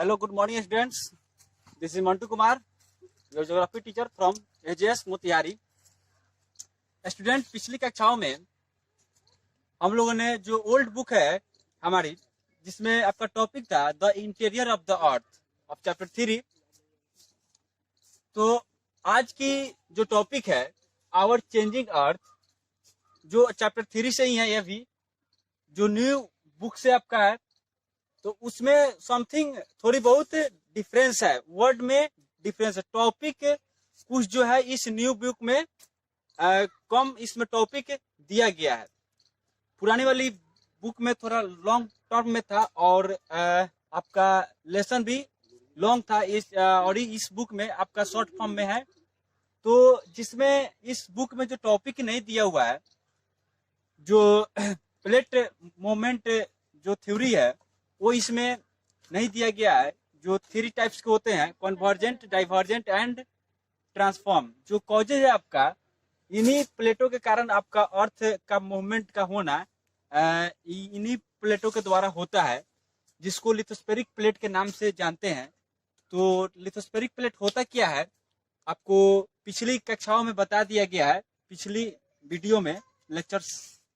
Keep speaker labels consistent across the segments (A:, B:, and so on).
A: Hello, good morning, students. This is Mantu Kumar, your geography teacher from AJS Motihari. Student, पिछली कक्षाओं में हम लोगों ने जो ओल्ड बुक है हमारी, जिसमें आपका टॉपिक था the interior of the earth of chapter 3. तो आज की जो टॉपिक है आवर चेंजिंग अर्थ, जो चैप्टर 3 से ही है, यह भी जो न्यू बुक से आपका है. तो उसमें समथिंग थोड़ी बहुत डिफरेंस है, वर्ड में डिफरेंस है. टॉपिक कुछ जो है इस न्यू बुक में कम इसमें टॉपिक दिया गया है. पुरानी वाली बुक में थोड़ा लॉन्ग टर्म में था और आपका लेसन भी लॉन्ग था. और इस बुक में आपका शॉर्ट फॉर्म में है. तो जिसमें इस बुक में जो टॉपिक नहीं दिया हुआ है, जो प्लेट मोमेंट जो थ्योरी है वो इसमें नहीं दिया गया है. जो 3 टाइप्स के होते हैं, कन्वर्जेंट, डाइवर्जेंट एंड ट्रांसफॉर्म. जो कॉजेज है आपका, इन्हीं प्लेटों के कारण आपका अर्थ का मूवमेंट का होना इन्हीं प्लेटों के द्वारा होता है, जिसको लिथोस्फेरिक प्लेट के नाम से जानते हैं. तो लिथोस्फेरिक प्लेट होता क्या है आपको पिछली कक्षाओं में बता दिया गया है. पिछली वीडियो में लेक्चर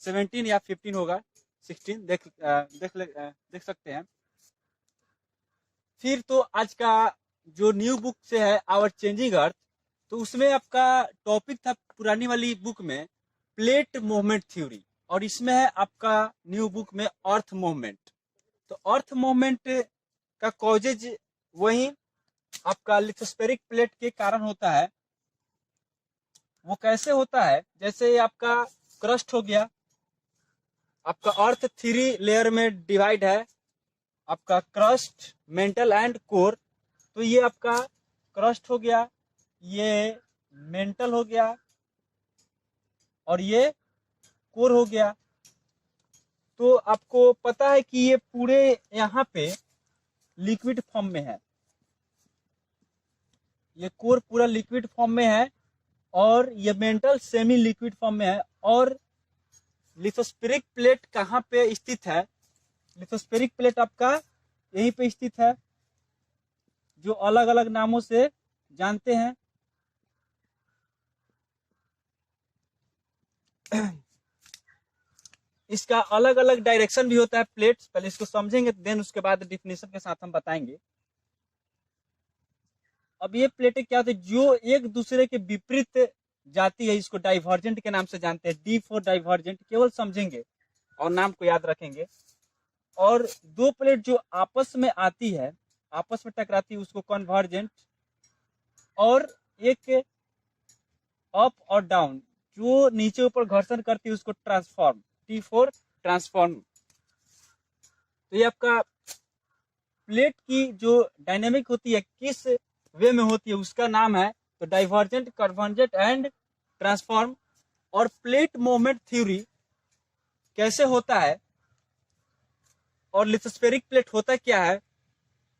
A: 17 या 15 होगा, 16 देख सकते हैं. फिर तो आज का जो न्यू बुक से है आवर चेंजिंग अर्थ, तो उसमें आपका टॉपिक था पुरानी वाली बुक में प्लेट मूवमेंट थ्योरी, और इसमें है आपका न्यू बुक में अर्थ मूवमेंट. तो अर्थ मूवमेंट का कॉजेज वही आपका लिथोस्फेरिक प्लेट के कारण होता है. वो कैसे होता है, जैसे आपका क्रस्ट हो गया, आपका अर्थ 3 लेयर में डिवाइड है, आपका क्रस्ट, मेंटल एंड कोर. तो ये आपका क्रस्ट हो गया, ये मेंटल हो गया और ये कोर हो गया. तो आपको पता है कि ये पूरे यहाँ पे लिक्विड फॉर्म में है, ये कोर पूरा लिक्विड फॉर्म में है और ये मेंटल सेमी लिक्विड फॉर्म में है. और लिथोस्फेरिक प्लेट कहाँ पे स्थित है? लिथोस्फेरिक प्लेट आपका यहीं पे स्थित है, जो अलग अलग नामों से जानते हैं. इसका अलग अलग डायरेक्शन भी होता है प्लेट्स. पहले इसको समझेंगे, देन उसके बाद डिफिनेशन के साथ हम बताएंगे. अब ये प्लेटें क्या होती है, जो एक दूसरे के विपरीत जाती है, इसको डाइवर्जेंट के नाम से जानते हैं. डी फॉर डाइवर्जेंट केवल समझेंगे और नाम को याद रखेंगे. और 2 प्लेट जो आपस में आती है, आपस में टकराती है, उसको कन्वर्जेंट. और एक अप और डाउन जो नीचे ऊपर घर्षण करती है, उसको ट्रांसफॉर्म. T for transform. तो ये आपका प्लेट की जो डायनेमिक होती है, किस वे में होती है, उसका नाम है तो डाइवर्जेंट, कन्वर्जेंट एंड ट्रांसफॉर्म. और प्लेट मोमेंट थ्योरी कैसे होता है और लिथोस्फेरिक प्लेट होता क्या है,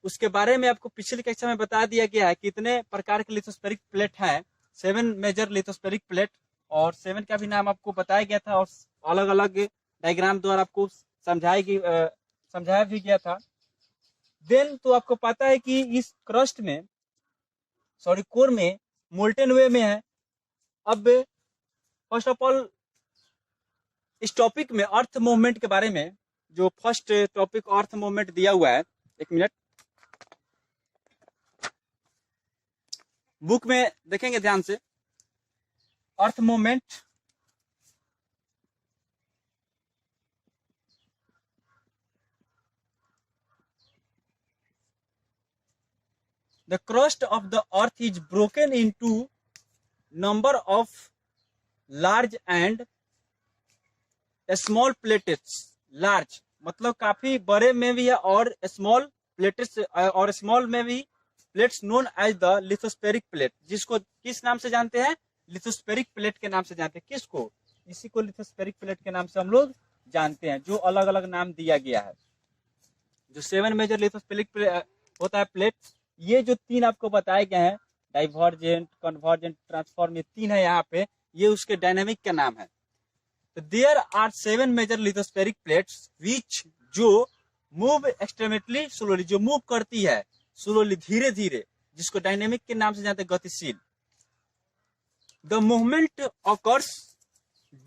A: उसके बारे में आपको पिछली कक्षा में बता दिया गया है. कितने प्रकार के लिथोस्फेरिक प्लेट हैं? 7 मेजर लिथोस्फेरिक प्लेट, और 7 का भी नाम आपको बताया गया था और अलग अलग डायग्राम द्वारा आपको समझाया भी गया था. देन तो आपको पता है कि इस क्रस्ट में, सॉरी कोर में, मोल्टेन वे में है. अब फर्स्ट ऑफ ऑल इस टॉपिक में अर्थ मूवमेंट के बारे में, जो फर्स्ट टॉपिक अर्थ मूवमेंट दिया हुआ है, 1 मिनट बुक में देखेंगे ध्यान से. Earth movement, the crust of the earth is broken into number of large and small plates. large मतलब काफी बड़े में भी है और स्मॉल प्लेट्स, और स्मॉल में भी plates known as the lithospheric plate. जिसको किस नाम से जानते हैं? लिथोस्फेरिक प्लेट के नाम से जानते हैं. किसको? इसी को लिथोस्फेरिक प्लेट के नाम से हम लोग जानते हैं, जो अलग अलग नाम दिया गया है. जो 7 मेजर लिथोस्फेरिक होता है प्लेट, ये जो 3 आपको बताए गए हैं, डाइवर्जेंट, कन्वर्जेंट, ट्रांसफॉर्म, ये 3 है यहाँ पे, ये उसके डायनेमिक का नाम है. तो there are 7 major lithospheric plates which, जो मूव एक्सट्रीमली स्लोली, जो मूव करती है स्लोली, धीरे धीरे, जिसको डायनेमिक के नाम से जानते हैं, गतिशील। The movement occurs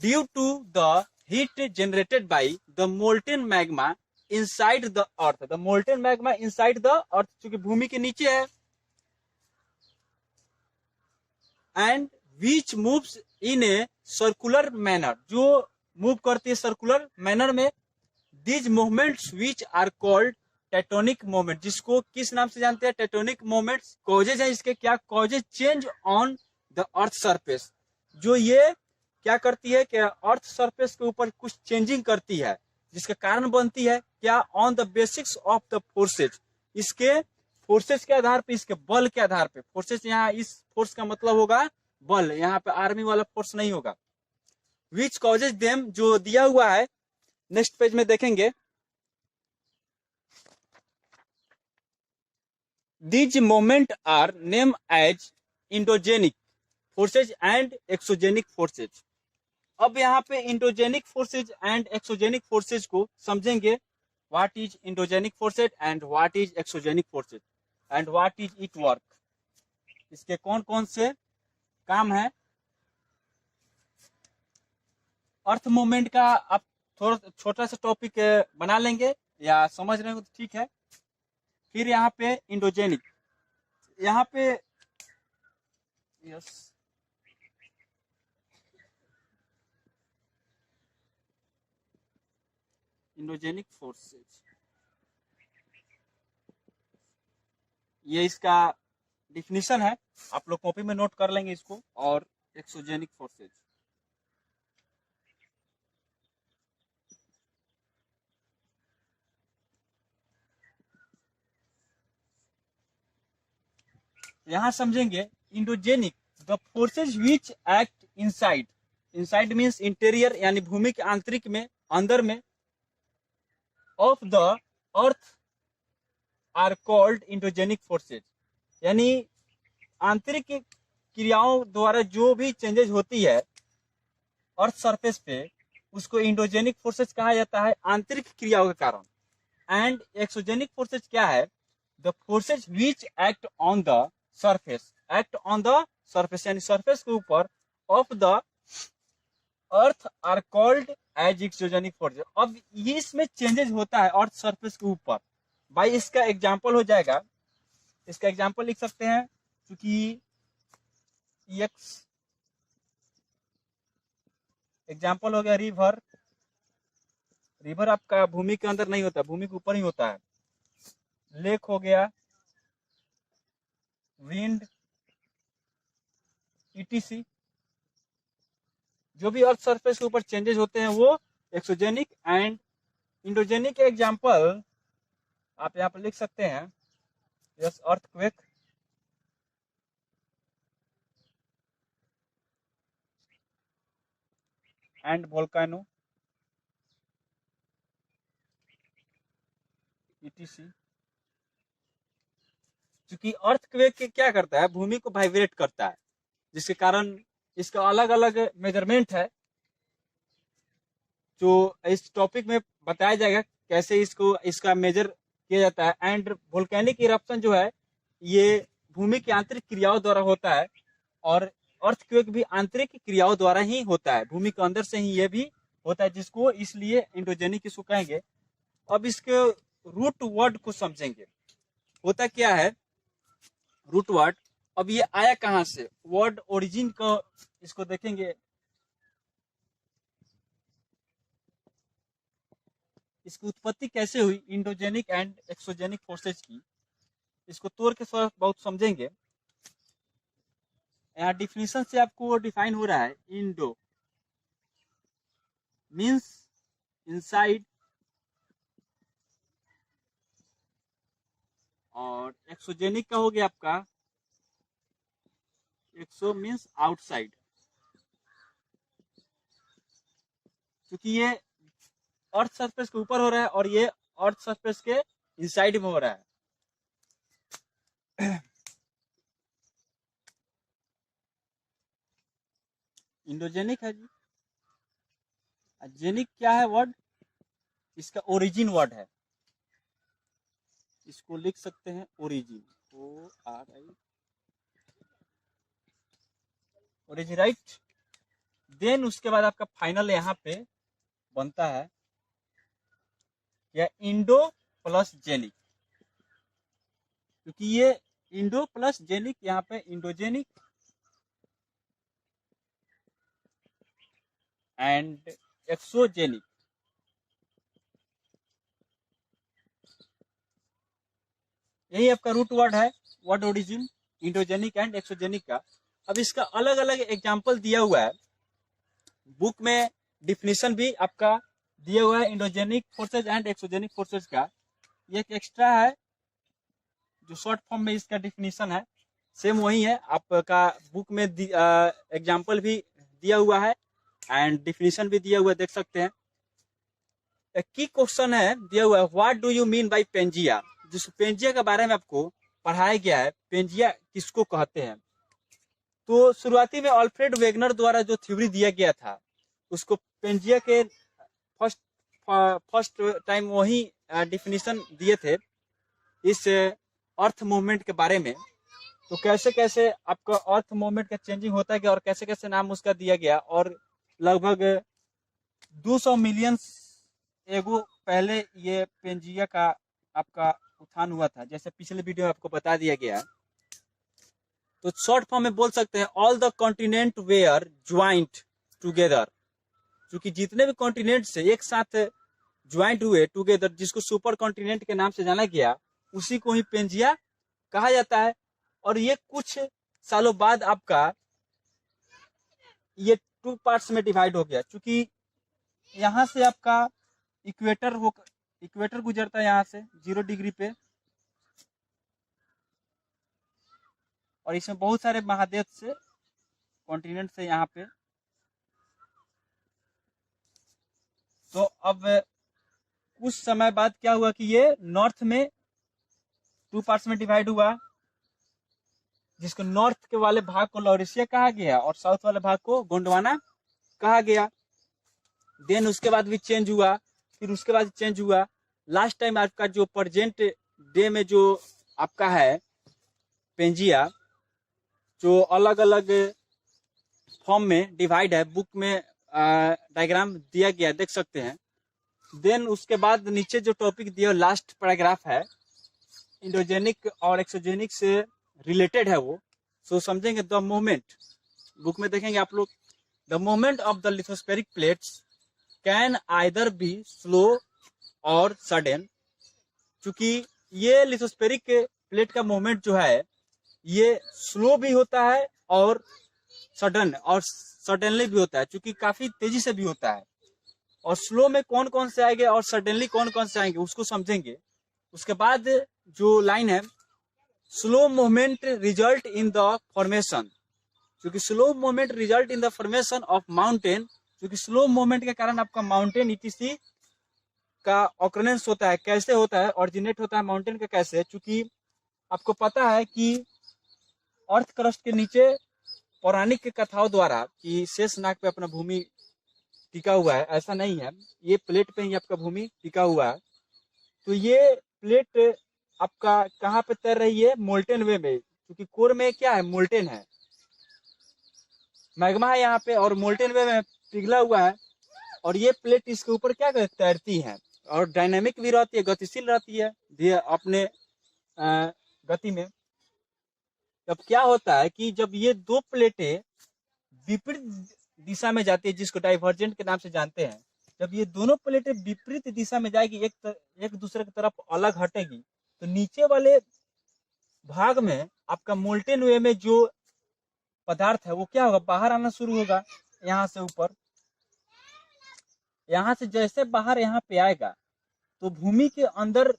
A: due to the heat generated by the molten magma inside the earth. The molten magma inside the earth, चूंकि भूमि के नीचे है, and which moves in a circular manner, जो मूव करती है सर्कुलर मैनर में। These movements which are called tectonic movement, जिसको किस नाम से जानते हैं, टेक्टोनिक मूवमेंट्स। कॉजेज है इसके, क्या causes, change on the earth surface, जो ये क्या करती है कि अर्थ सरफेस के ऊपर कुछ चेंजिंग करती है, जिसका कारण बनती है क्या, on the basics of the forces, इसके फोर्सेज के आधार पे, इसके बल के आधार पे। फोर्सेज यहाँ इस फोर्स का मतलब होगा बल, यहाँ पे आर्मी वाला फोर्स नहीं होगा। विच कॉजेज देम, जो दिया हुआ है नेक्स्ट पेज में देखेंगे। These moment are name as endogenic forces and exogenic forces. अब यहाँ पे endogenic forces and exogenic forces को समझेंगे। What is endogenic forces and what is exogenic forces and what is it work, इसके कौन कौन से काम है। अर्थ मूवमेंट का आप थोड़ा छोटा सा टॉपिक बना लेंगे, या समझ रहे हो तो ठीक है। फिर यहाँ पे इंडोजेनिक, यहाँ पे यस, इंडोजेनिक फोर्सेज, ये इसका डिफिनीशन है, आप लोग कॉपी में नोट कर लेंगे इसको। और एक्सोजेनिक फोर्सेज, यहां समझेंगे endogenic, the forces which act inside, inside means interior, यानी भूमि के आंतरिक में, अंदर में, of the earth are called endogenic forces, यानी आंतरिक क्रियाओं द्वारा जो भी चेंजेस होती है अर्थ सरफेस पे, उसको इंडोजेनिक फोर्सेज कहा जाता है, आंतरिक क्रियाओं के कारण। एंड एक्सोजेनिक फोर्सेज क्या है, the forces which act on the surface, act on the surface, यानी सरफेस के ऊपर, of the earth are called as exogenic forces. अब ये इसमें चेंजेस होता है अर्थ सरफेस के ऊपर। भाई इसका एग्जांपल हो जाएगा, इसका एग्जांपल लिख सकते हैं, क्योंकि एक्स एग्जांपल हो गया रिवर। रिवर आपका भूमि के अंदर नहीं होता, भूमि के ऊपर ही होता है। लेक हो गया, विंड, ईटीसी, जो भी अर्थ सरफेस के ऊपर चेंजेस होते हैं वो एक्सोजेनिक। एंड इंडोजेनिक के एग्जांपल आप यहाँ पर लिख सकते हैं, yes, earthquake, and volcano, etc. क्योंकि अर्थक्वेक क्या करता है, भूमि को वाइब्रेट करता है, जिसके कारण इसका अलग अलग मेजरमेंट है, जो इस टॉपिक में बताया जाएगा कैसे इसको, इसका मेजर किया जाता है। एंड वोल्केनिक इरप्शन जो है, ये भूमि की आंतरिक क्रियाओं द्वारा होता है, और अर्थक्वेक भी आंतरिक क्रियाओं द्वारा ही होता है, भूमि के अंदर से ही ये भी होता है, जिसको इसलिए इंडोजेनिक इसको कहेंगे। अब इसके रूट वर्ड को समझेंगे, होता क्या है रूट वर्ड। अब ये आया कहां से, वर्ड ओरिजिन को इसको देखेंगे। इसकी उत्पत्ति कैसे हुई इंडोजेनिक एंड एक्सोजेनिक फोर्सेज की, इसको तोड़ के थोड़ा बहुत समझेंगे। यहाँ डिफिनीशन से आपको डिफाइन हो रहा है, इंडो मींस इनसाइड, और एक्सोजेनिक का हो गया आपका, एक्सो मींस आउटसाइड, क्योंकि ये अर्थ सरफेस के ऊपर हो रहा है और ये अर्थ सरफेस के इनसाइड में हो रहा है। इंडोजेनिक है जी, जेनिक क्या है वर्ड, इसका ओरिजिन वर्ड है, इसको लिख सकते हैं origin, ORI, origin, right. Then उसके बाद आपका फाइनल यहाँ पे बनता है या इंडो प्लस जेनिक, क्योंकि ये इंडो प्लस जेनिक, यहाँ पे इंडोजेनिक एंड एक्सोजेनिक, यही आपका रूट वर्ड है, word origin, endogenic and exogenic का। अब इसका अलग अलग एग्जाम्पल दिया हुआ है बुक में, डिफिनीशन भी आपका दिया हुआ है endogenic forces and exogenic forces का। ये एक एक्स्ट्रा है जो शॉर्ट फॉर्म में इसका डिफिनीशन है, सेम वही है आपका बुक में एग्जाम्पल भी दिया हुआ है एंड डिफिनीशन भी दिया हुआ है, देख सकते हैं। एक की क्वेश्चन है दिया हुआ है, what do you mean by Pangaea, जिस पेंजिया के बारे में आपको पढ़ाया गया है, पेंजिया किसको कहते हैं। तो शुरुआती में अल्फ्रेड वेगनर द्वारा जो थ्योरी दिया गया था, उसको पेंजिया के फर्स्ट टाइम वही डिफिनीशन दिए थे इस अर्थ मूवमेंट के बारे में। तो कैसे कैसे आपका अर्थ मूवमेंट का चेंजिंग होता गया और कैसे कैसे नाम उसका दिया गया, और लगभग 200 मिलियन एगो पहले ये पेंजिया का आपका उत्थान हुआ था, जैसे पिछले वीडियो में आपको बता दिया गया। तो शॉर्ट फॉर्म में बोल सकते हैं all the continent were joint together, क्योंकि जितने भी कॉन्टिनेंट से एक साथ ज्वाइंट हुए टुगेदर, जिसको सुपर कॉन्टिनेंट के नाम से जाना गया, उसी को ही पेंजिया कहा जाता है। और ये कुछ सालों बाद आपका ये 2 पार्ट्स में डिवाइड हो गया, क्योंकि यहाँ से आपका इक्वेटर गुजरता है यहाँ से 0 डिग्री पे, और इसमें बहुत सारे महाद्वीप से, कॉन्टिनेंट से यहाँ पे। तो अब कुछ समय बाद क्या हुआ कि ये नॉर्थ में 2 पार्ट्स में डिवाइड हुआ, जिसको नॉर्थ के वाले भाग को लॉरेशिया कहा गया और साउथ वाले भाग को गोंडवाना कहा गया। देन उसके बाद भी चेंज हुआ, फिर उसके बाद चेंज हुआ। लास्ट टाइम आपका जो प्रेजेंट डे में जो आपका है पेंजिया, जो अलग अलग फॉर्म में डिवाइड है, बुक में डायग्राम दिया गया, देख सकते हैं। देन उसके बाद नीचे जो टॉपिक दिया लास्ट पैराग्राफ है, इंडोजेनिक और एक्सोजेनिक से रिलेटेड है वो। सो समझेंगे द मोमेंट, बुक में देखेंगे आप लोग, the moment of the lithospheric plates can either be slow और सडन, क्योंकि ये लिथोस्फेरिक प्लेट का मूवमेंट जो है ये स्लो भी होता है और सडनली भी होता है, क्योंकि काफी तेजी से भी होता है। और स्लो में कौन कौन से आएंगे और सडनली कौन कौन से आएंगे उसको समझेंगे। उसके बाद जो लाइन है, slow movement result in the formation, क्योंकि slow movement result in the formation of mountain, क्योंकि स्लो मूवमेंट के कारण आपका माउंटेन ईटीसी का ऑकरेंस होता है। कैसे होता है, ऑरिजिनेट होता है माउंटेन का कैसे, क्योंकि आपको पता है कि अर्थ क्रस्ट के नीचे पौराणिक कथाओं द्वारा कि शेषनाग पे अपना भूमि टिका हुआ है, ऐसा नहीं है, ये प्लेट पे ही आपका भूमि टिका हुआ है। तो ये प्लेट आपका कहाँ पे तैर रही है, मोल्टेन वे में, क्योंकि कोर में क्या है, मोल्टेन है, मैग्मा है यहाँ पे, और मोल्टेन वे में पिघला हुआ है। और ये प्लेट इसके ऊपर क्या तैरती है और डायनेमिक भी रहती है, गतिशील रहती है अपने गति में। तब क्या होता है कि जब ये 2 प्लेटें विपरीत दिशा में जाती है, जिसको डाइवर्जेंट के नाम से जानते हैं, जब ये दोनों प्लेटें विपरीत दिशा में जाएगी, एक दूसरे की तरफ अलग हटेगी, तो नीचे वाले भाग में आपका मोल्टेन वे में जो पदार्थ है वो क्या होगा, बाहर आना शुरू होगा। यहाँ से ऊपर, यहाँ से जैसे बाहर यहाँ पे आएगा तो भूमि के अंदर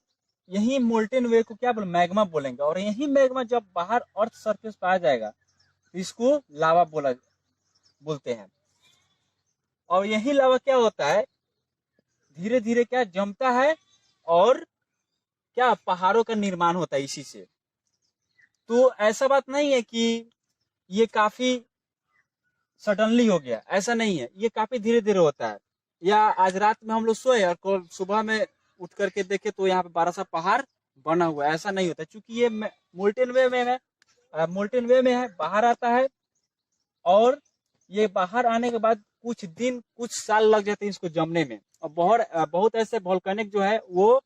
A: यही मोल्टेन वे को क्या बोले, मैग्मा बोलेंगे। और यही मैग्मा जब बाहर अर्थ सरफेस पे आ जाएगा तो इसको लावा बोलते हैं। और यही लावा क्या होता है, धीरे धीरे क्या जमता है और क्या पहाड़ों का निर्माण होता है इसी से। तो ऐसा बात नहीं है कि ये काफी सडनली हो गया, ऐसा नहीं है, ये काफी धीरे धीरे होता है। या आज रात में हम लोग सोए और कल सुबह में उठ करके देखे तो यहाँ पे बड़ा सा पहाड़ बना हुआ है, ऐसा नहीं होता, क्योंकि ये मोल्टेन वे में है, मोल्टेन वे में है, बाहर आता है, और ये बाहर आने के बाद कुछ दिन कुछ साल लग जाते हैं इसको जमने में। और बहुत ऐसे वोल्केनिक जो है वो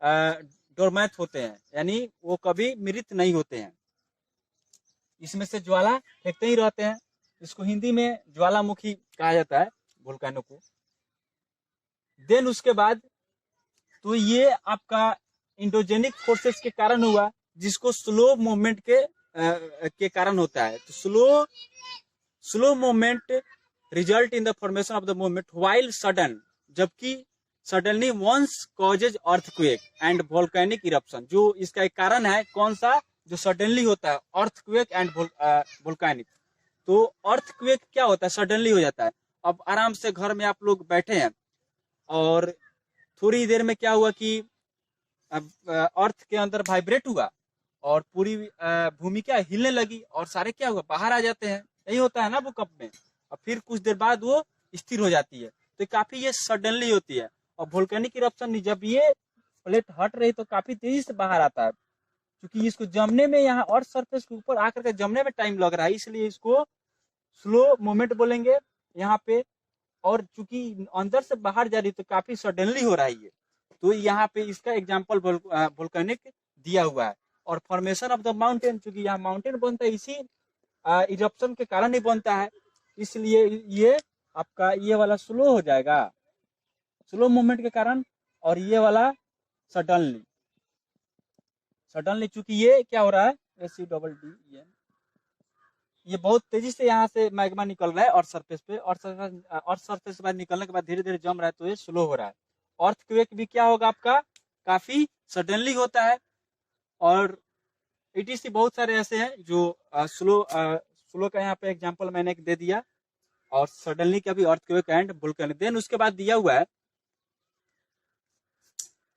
A: डोरमैट होते हैं, यानी वो कभी मृत नहीं होते हैं, इसमें से ज्वाला फेंकते ही रहते हैं। इसको हिंदी में ज्वालामुखी कहा जाता है वोल्केनो को। देन उसके बाद तो ये आपका इंडोजेनिक फोर्सेस के कारण हुआ, जिसको स्लो मूवमेंट के कारण होता है। तो slow movement result in the formation of the movement while sudden, जबकि suddenly once causes earthquake and volcanic eruption. जो इसका एक कारण है कौन सा, जो सडनली होता है, अर्थक्वेक एंड वोल्केनिक। तो अर्थक्वेक क्या होता है, सडनली हो जाता है। अब आराम से घर में आप लोग बैठे हैं और थोड़ी देर में क्या हुआ कि अर्थ के अंदर वाइब्रेट हुआ और पूरी भूमि क्या हिलने लगी और सारे क्या हुआ बाहर आ जाते हैं, यही होता है ना भूकंप में। और फिर कुछ देर बाद वो स्थिर हो जाती है, तो काफी ये सडनली होती है। और वोल्केनिक इरप्शन जब ये प्लेट हट रही तो काफी तेजी से बाहर आता है, क्योंकि इसको जमने में यहाँ अर्थ सरफेस के ऊपर आकर के जमने में टाइम लग रहा है, इसलिए इसको स्लो मूवमेंट बोलेंगे यहाँ पे। और चूंकि अंदर से बाहर जा रही तो काफी सडनली हो रहा है ये, तो यहाँ पे इसका एग्जाम्पल वोल्केनिक दिया हुआ है। और फॉर्मेशन ऑफ द माउंटेन, चूंकि यहाँ माउंटेन बनता है इसी इरप्शन के कारण ही बनता है, इसलिए ये आपका ये वाला स्लो हो जाएगा, स्लो मूवमेंट के कारण। और ये वाला सडनली चूंकि ये क्या हो रहा है, SUDD, ये बहुत तेजी से यहाँ से मैग्मा निकल रहा है अर्थ सरफेस पे, अर्थ सरफेस के बाद निकलने के बाद धीरे धीरे जम रहा है, तो ये स्लो हो रहा है। अर्थक्वेक भी क्या होगा आपका, काफी सडनली होता है। और ETC बहुत सारे ऐसे हैं जो स्लो का यहाँ पे एग्जांपल मैंने दे दिया, और सडनली का भी अर्थक्वेक एंड वोल्केनिक। देन उसके बाद दिया हुआ है,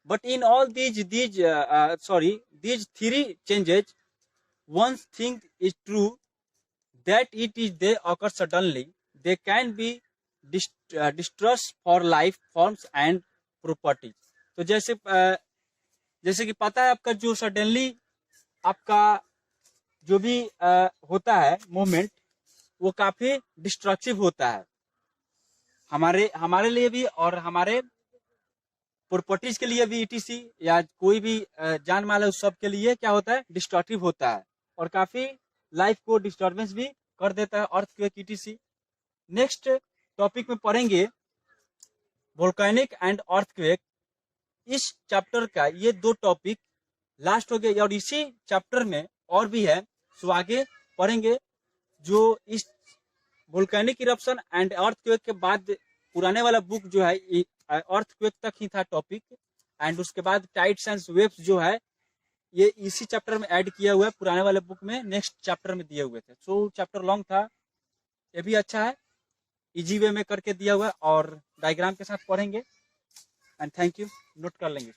A: but in all these three changes one thing is true, that they occur suddenly, they can be distress for life forms and properties। तो जैसे कि पता है आपका, जो सडनली आपका जो भी होता है मूवमेंट, वो काफी डिस्ट्रक्टिव होता है हमारे लिए भी, और हमारे प्रॉपर्टीज के लिए भी। ETC या कोई भी जान माल है उस सब के लिए क्या होता है, डिस्ट्रक्टिव होता है, और काफी लाइफ को डिस्टर्बेंस भी कर देता है अर्थक्वेक ETC। नेक्स्ट टॉपिक में पढ़ेंगे वोल्केनिक एंड अर्थक्वेक। इस चैप्टर का ये दो टॉपिक लास्ट हो गए, और इसी चैप्टर में और भी है, सो आगे पढ़ेंगे। जो इस वोल्केनिक इरप्शन एंड अर्थक्वेक के बाद पुराने वाला बुक जो है अर्थक्वेक तक ही था टॉपिक, एंड उसके बाद टाइड्स एंड वेव्स जो है ये इसी चैप्टर में ऐड किया हुआ है, पुराने वाले बुक में नेक्स्ट चैप्टर में दिए हुए थे। सो चैप्टर लॉन्ग था, ये भी अच्छा है, इजी वे में करके दिया हुआ है, और डायग्राम के साथ पढ़ेंगे। एंड थैंक यू, नोट कर लेंगे।